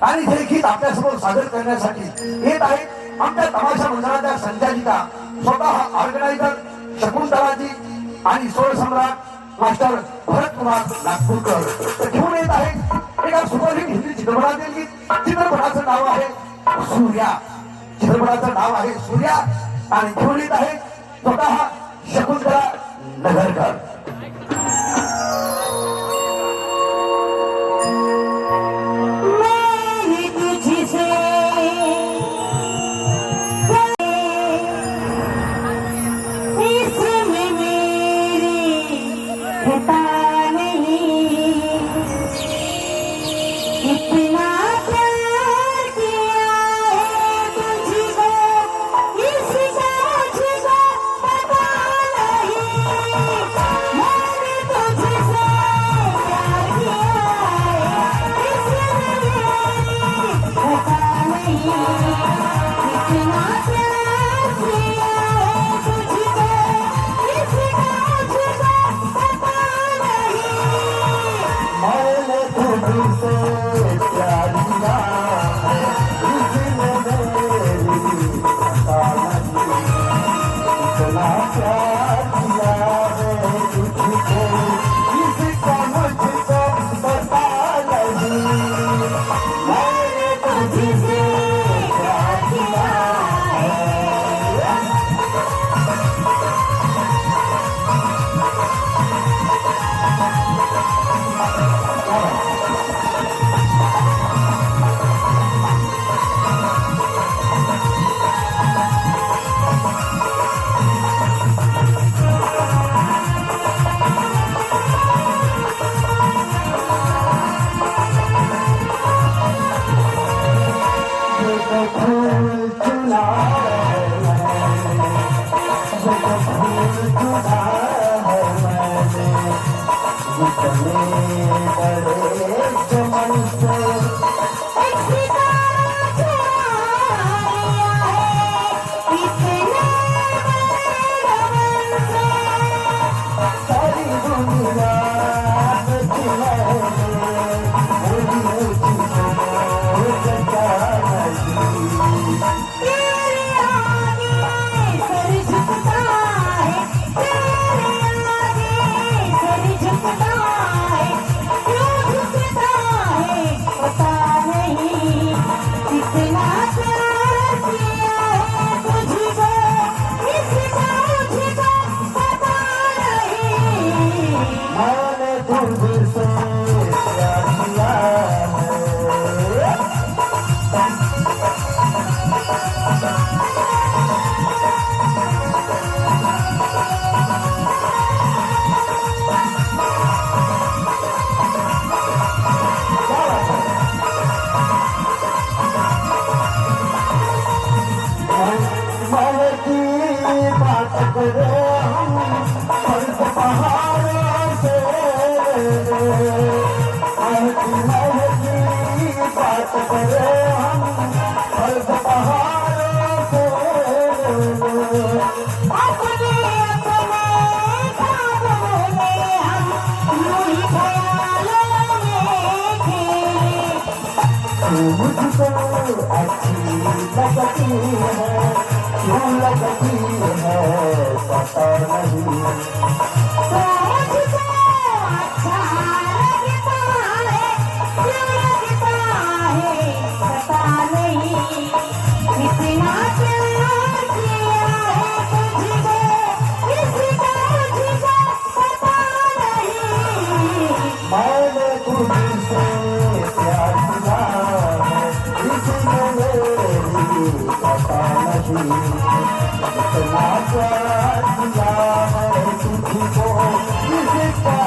आणि हे गीत आपल्यासमोर सादर करण्यासाठी येत आहेत आमच्या तमाशा मंडळाच्या संचालिका स्वतः ऑर्गनायझर शकुंतलाजी आणि सोळ सम्राट मास्टर भरत कुमार नागपूरकर तर घेऊन येत आहेत एका सुपरहिट हिंदी चित्रपटातील गीत. चित्रपटाचं नाव आहे सूर्या. चित्रपटाचं नाव आहे सूर्या आणि घेऊन येत आहे स्वतः शकुंतला नगरकर. मुझको अच्छी लगती है, क्यों लगती है पता नहीं। मुझको अच्छा लगता है, क्यों लगता है पता नहीं। इतना प्यार किया है तुझको, इसका मुझको पता नहीं। मैंने तुझसे प्यार किया है, इसमें मेरी पता नहीं। इतना प्यार किया है तुझको, इसका